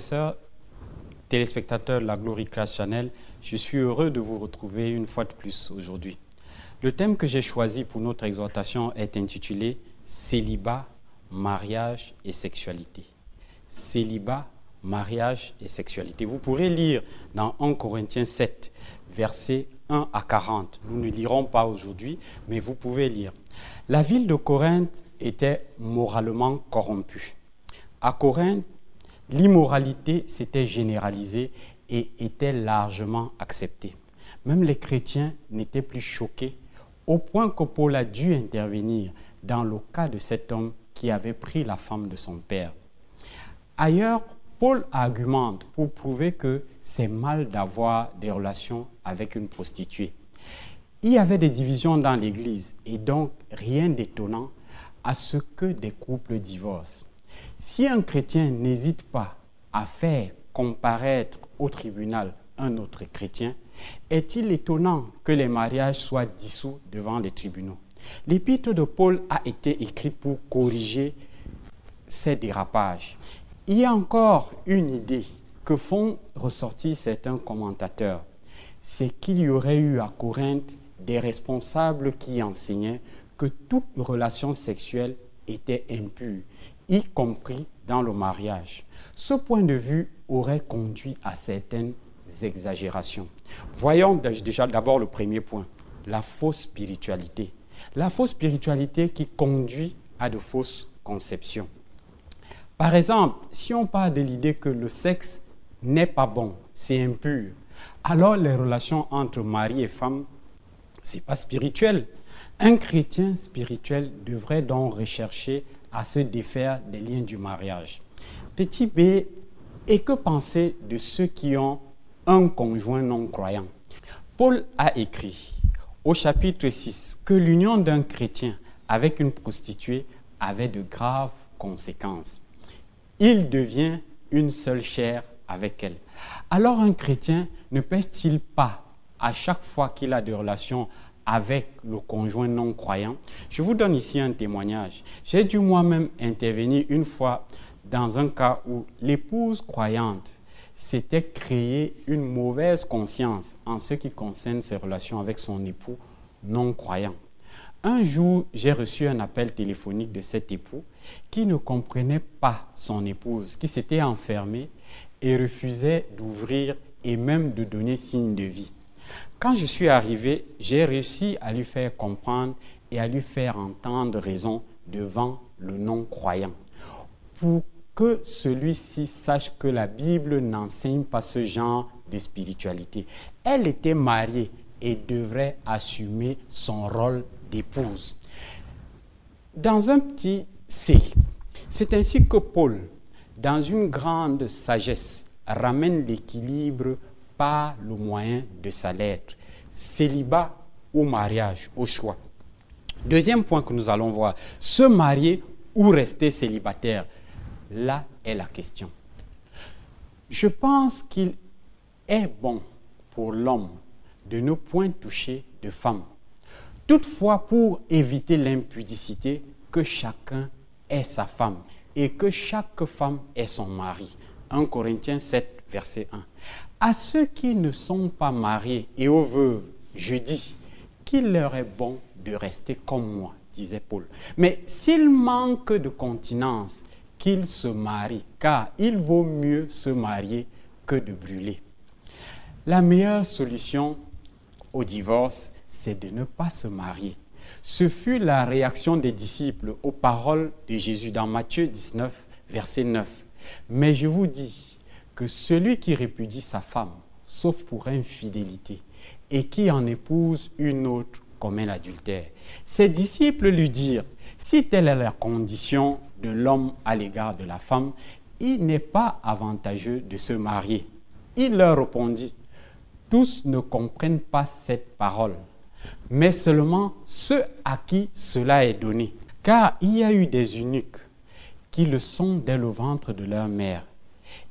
sœurs, téléspectateurs de la Glory Class Channel, je suis heureux de vous retrouver une fois de plus aujourd'hui. Le thème que j'ai choisi pour notre exhortation est intitulé « Célibat, mariage et sexualité ». Célibat, mariage et sexualité. Vous pourrez lire dans 1 Corinthiens 7, versets 1 à 40. Nous ne lirons pas aujourd'hui, mais vous pouvez lire. La ville de Corinthe était moralement corrompue. À Corinthe, l'immoralité s'était généralisée et était largement acceptée. Même les chrétiens n'étaient plus choqués, au point que Paul a dû intervenir dans le cas de cet homme qui avait pris la femme de son père. Ailleurs, Paul argumente pour prouver que c'est mal d'avoir des relations avec une prostituée. Il y avait des divisions dans l'Église et donc rien d'étonnant à ce que des couples divorcent. Si un chrétien n'hésite pas à faire comparaître au tribunal un autre chrétien, est-il étonnant que les mariages soient dissous devant les tribunaux? L'épître de Paul a été écrite pour corriger ces dérapages. Il y a encore une idée que font ressortir certains commentateurs, c'est qu'il y aurait eu à Corinthe des responsables qui enseignaient que toute relation sexuelle était impure, y compris dans le mariage. Ce point de vue aurait conduit à certaines exagérations. Voyons déjà d'abord le premier point, la fausse spiritualité. La fausse spiritualité qui conduit à de fausses conceptions. Par exemple, si on parle de l'idée que le sexe n'est pas bon, c'est impur, alors les relations entre mari et femme, ce n'est pas spirituel. Un chrétien spirituel devrait donc rechercher à se défaire des liens du mariage. Petit b, et que penser de ceux qui ont un conjoint non croyant? Paul a écrit au chapitre 6 que l'union d'un chrétien avec une prostituée avait de graves conséquences. Il devient une seule chair avec elle. Alors un chrétien ne pèse-t-il pas à chaque fois qu'il a des relations avec le conjoint non croyant? Je vous donne ici un témoignage. J'ai dû moi-même intervenir une fois dans un cas où l'épouse croyante s'était créée une mauvaise conscience en ce qui concerne ses relations avec son époux non croyant. Un jour, j'ai reçu un appel téléphonique de cet époux qui ne comprenait pas son épouse, qui s'était enfermée et refusait d'ouvrir et même de donner signe de vie. Quand je suis arrivé, j'ai réussi à lui faire comprendre et à lui faire entendre raison devant le non-croyant, pour que celui-ci sache que la Bible n'enseigne pas ce genre de spiritualité. Elle était mariée et devrait assumer son rôle d'épouse. Dans un petit C, c'est ainsi que Paul, dans une grande sagesse, ramène l'équilibre par le moyen de sa lettre. Célibat ou mariage, au choix. Deuxième point que nous allons voir, se marier ou rester célibataire. Là est la question. Je pense qu'il est bon pour l'homme de ne point toucher de femme. Toutefois, pour éviter l'impudicité, que chacun ait sa femme et que chaque femme ait son mari. 1 Corinthiens 7, verset 1. À ceux qui ne sont pas mariés et aux veuves, je dis qu'il leur est bon de rester comme moi, disait Paul. Mais s'ils manquent de continence, qu'ils se marient, car il vaut mieux se marier que de brûler. La meilleure solution au divorce, c'est de ne pas se marier. Ce fut la réaction des disciples aux paroles de Jésus dans Matthieu 19, verset 9. Mais je vous dis que celui qui répudie sa femme, sauf pour infidélité, et qui en épouse une autre, commet l'adultère. Ses disciples lui dirent, si telle est la condition de l'homme à l'égard de la femme, il n'est pas avantageux de se marier. Il leur répondit, tous ne comprennent pas cette parole, mais seulement ceux à qui cela est donné. Car il y a eu des eunuques qui le sont dès le ventre de leur mère.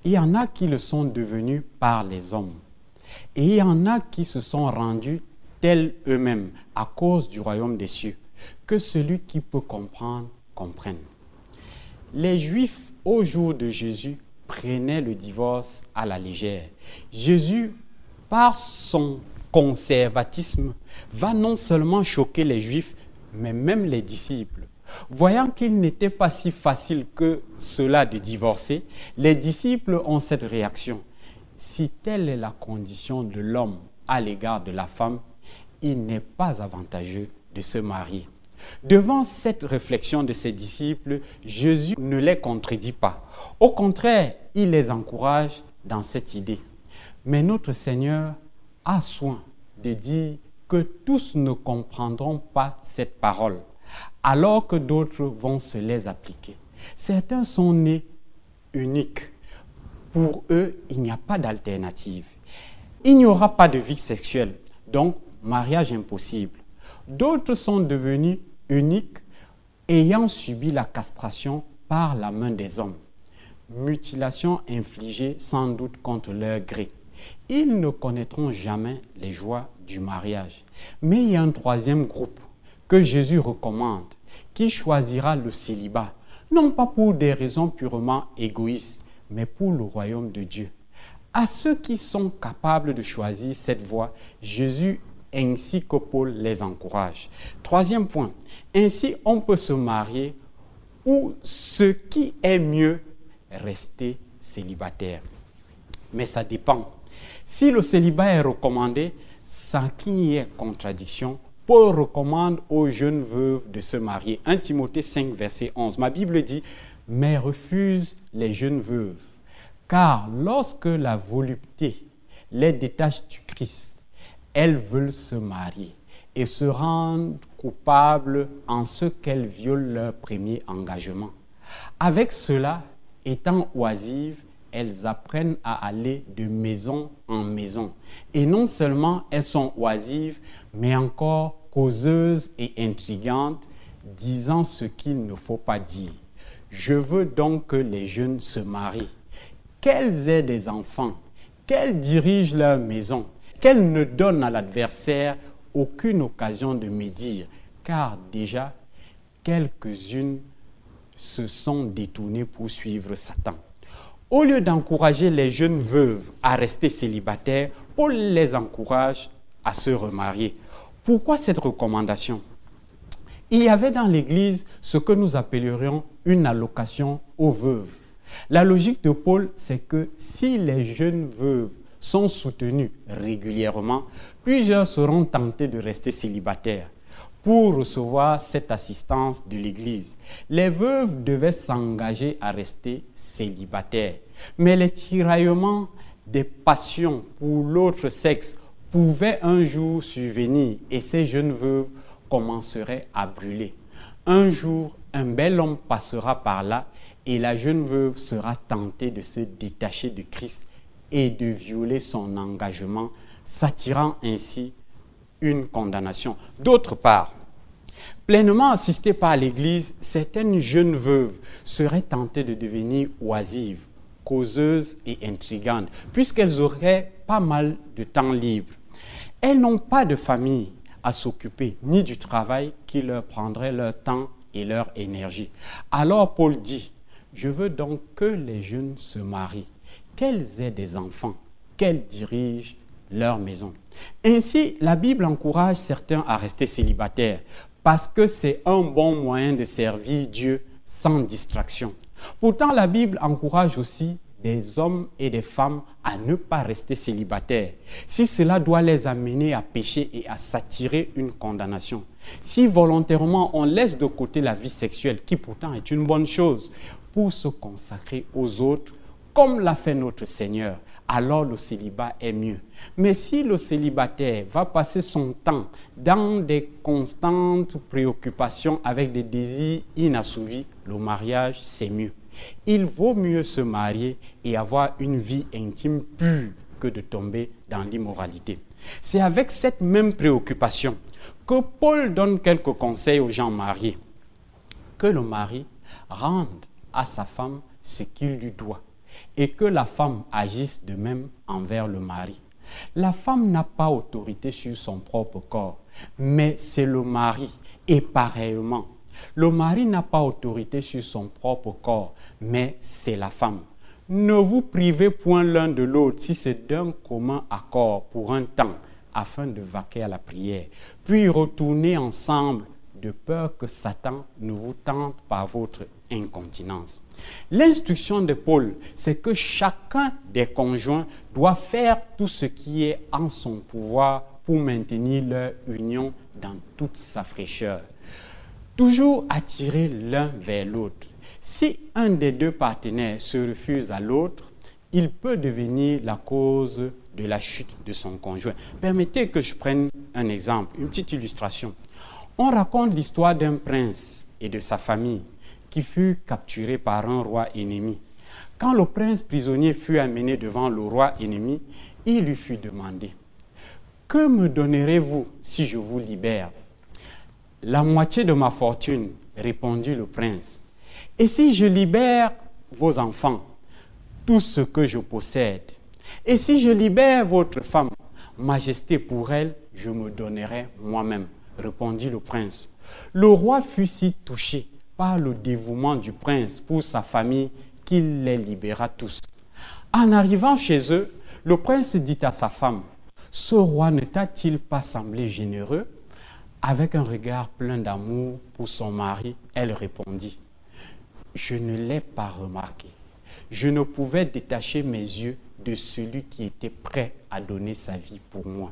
Il y en a qui le sont devenus par les hommes. Et il y en a qui se sont rendus tels eux-mêmes à cause du royaume des cieux. Que celui qui peut comprendre, comprenne. Les Juifs, au jour de Jésus, prenaient le divorce à la légère. Jésus, par son conservatisme, va non seulement choquer les Juifs, mais même les disciples. Voyant qu'il n'était pas si facile que cela de divorcer, les disciples ont cette réaction. Si telle est la condition de l'homme à l'égard de la femme, il n'est pas avantageux de se marier. Devant cette réflexion de ses disciples, Jésus ne les contredit pas. Au contraire, il les encourage dans cette idée. Mais notre Seigneur a soin de dire que tous ne comprendront pas cette parole, alors que d'autres vont se les appliquer. Certains sont nés uniques. Pour eux, il n'y a pas d'alternative. Il n'y aura pas de vie sexuelle, donc mariage impossible. D'autres sont devenus uniques, ayant subi la castration par la main des hommes. Mutilation infligée sans doute contre leur gré. Ils ne connaîtront jamais les joies du mariage. Mais il y a un troisième groupe que Jésus recommande, qui choisira le célibat, non pas pour des raisons purement égoïstes, mais pour le royaume de Dieu. À ceux qui sont capables de choisir cette voie, Jésus ainsi que Paul les encourage. Troisième point, ainsi on peut se marier ou ce qui est mieux, rester célibataire. Mais ça dépend. Si le célibat est recommandé, sans qu'il y ait contradiction, Paul recommande aux jeunes veuves de se marier. 1 Timothée 5, verset 11. Ma Bible dit, « Mais refuse les jeunes veuves, car lorsque la volupté les détache du Christ, elles veulent se marier et se rendent coupables en ce qu'elles violent leur premier engagement. Avec cela, étant oisives, elles apprennent à aller de maison en maison. Et non seulement elles sont oisives, mais encore causeuses et intrigantes, disant ce qu'il ne faut pas dire. Je veux donc que les jeunes se marient, qu'elles aient des enfants, qu'elles dirigent leur maison, qu'elles ne donnent à l'adversaire aucune occasion de médire, car déjà, quelques-unes se sont détournées pour suivre Satan. Au lieu d'encourager les jeunes veuves à rester célibataires, Paul les encourage à se remarier. Pourquoi cette recommandation? Il y avait dans l'Église ce que nous appellerions une allocation aux veuves. La logique de Paul, c'est que si les jeunes veuves sont soutenues régulièrement, plusieurs seront tentés de rester célibataires. Pour recevoir cette assistance de l'Église, les veuves devaient s'engager à rester célibataires. Mais les tiraillements des passions pour l'autre sexe pouvaient un jour survenir et ces jeunes veuves commenceraient à brûler. Un jour, un bel homme passera par là et la jeune veuve sera tentée de se détacher de Christ et de violer son engagement, s'attirant ainsi une condamnation. D'autre part, pleinement assistées par l'Église, certaines jeunes veuves seraient tentées de devenir oisives, causeuses et intrigantes, puisqu'elles auraient pas mal de temps libre. Elles n'ont pas de famille à s'occuper, ni du travail qui leur prendrait leur temps et leur énergie. Alors Paul dit, je veux donc que les jeunes se marient, qu'elles aient des enfants, qu'elles dirigent leur maison. Ainsi, la Bible encourage certains à rester célibataires parce que c'est un bon moyen de servir Dieu sans distraction. Pourtant, la Bible encourage aussi des hommes et des femmes à ne pas rester célibataires, si cela doit les amener à pécher et à s'attirer une condamnation. Si volontairement on laisse de côté la vie sexuelle, qui pourtant est une bonne chose, pour se consacrer aux autres, comme l'a fait notre Seigneur, alors le célibat est mieux. Mais si le célibataire va passer son temps dans des constantes préoccupations avec des désirs inassouvis, le mariage, c'est mieux. Il vaut mieux se marier et avoir une vie intime pure que de tomber dans l'immoralité. C'est avec cette même préoccupation que Paul donne quelques conseils aux gens mariés. Que le mari rende à sa femme ce qu'il lui doit et que la femme agisse de même envers le mari. La femme n'a pas autorité sur son propre corps, mais c'est le mari. Et pareillement, le mari n'a pas autorité sur son propre corps, mais c'est la femme. Ne vous privez point l'un de l'autre si c'est d'un commun accord pour un temps, afin de vaquer à la prière, puis retournez ensemble de peur que Satan ne vous tente par votre incontinence. L'instruction de Paul, c'est que chacun des conjoints doit faire tout ce qui est en son pouvoir pour maintenir leur union dans toute sa fraîcheur. Toujours attirer l'un vers l'autre. Si un des deux partenaires se refuse à l'autre, il peut devenir la cause de la chute de son conjoint. Permettez que je prenne un exemple, une petite illustration. On raconte l'histoire d'un prince et de sa famille qui fut capturé par un roi ennemi. Quand le prince prisonnier fut amené devant le roi ennemi, il lui fut demandé: « Que me donnerez-vous si je vous libère ?» « La moitié de ma fortune, répondit le prince. « Et si je libère vos enfants, tout ce que je possède? Et si je libère votre femme, majesté, pour elle, je me donnerai moi-même, répondit le prince. Le roi fut si touché par le dévouement du prince pour sa famille qu'il les libéra tous. En arrivant chez eux, le prince dit à sa femme: « Ce roi ne t'a-t-il pas semblé généreux ?» Avec un regard plein d'amour pour son mari, elle répondit: « Je ne l'ai pas remarqué. Je ne pouvais détacher mes yeux de celui qui était prêt à donner sa vie pour moi. »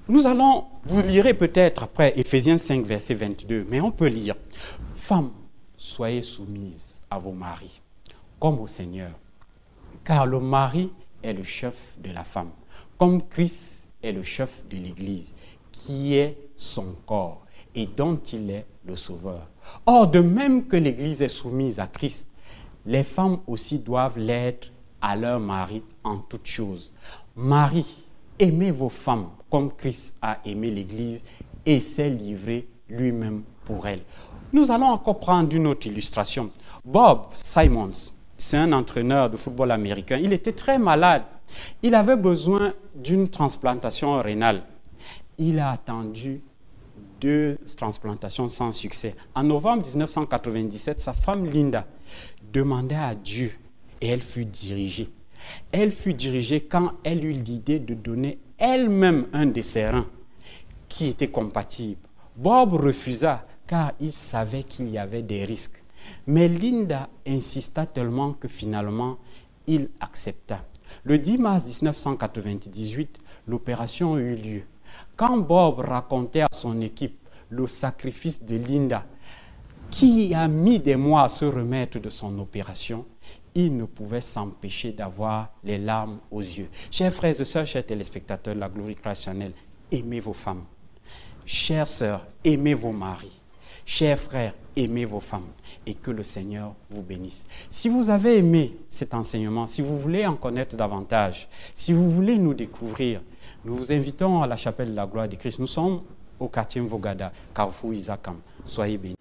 Vous lirez peut-être après Éphésiens 5, verset 22, mais on peut lire: « Femmes, soyez soumises à vos maris, comme au Seigneur, car le mari est le chef de la femme, comme Christ est le chef de l'Église, qui est son corps et dont il est le sauveur. Or, de même que l'Église est soumise à Christ, les femmes aussi doivent l'être à leur mari en toutes choses. Marie, aimez vos femmes comme Christ a aimé l'Église et s'est livré lui-même pour elle. » Nous allons encore prendre une autre illustration. Bob Simmons, c'est un entraîneur de football américain. Il était très malade. Il avait besoin d'une transplantation rénale. Il a attendu 2 transplantations sans succès. En novembre 1997, sa femme Linda demandait à Dieu et elle fut dirigée. Elle fut dirigée quand elle eut l'idée de donner elle-même un de ses reins qui était compatible. Bob refusa car il savait qu'il y avait des risques. Mais Linda insista tellement que finalement, il accepta. Le 10 mars 1998, l'opération eut lieu. Quand Bob racontait à son équipe le sacrifice de Linda, qui a mis des mois à se remettre de son opération, il ne pouvait s'empêcher d'avoir les larmes aux yeux. Chers frères et sœurs, chers téléspectateurs de la Glory Christ Channel, aimez vos femmes. Chères sœurs, aimez vos maris. Chers frères, aimez vos femmes et que le Seigneur vous bénisse. Si vous avez aimé cet enseignement, si vous voulez en connaître davantage, si vous voulez nous découvrir, nous vous invitons à la chapelle de la gloire de Christ. Nous sommes au quartier Mvogada, Carrefour Isakam. Soyez bénis.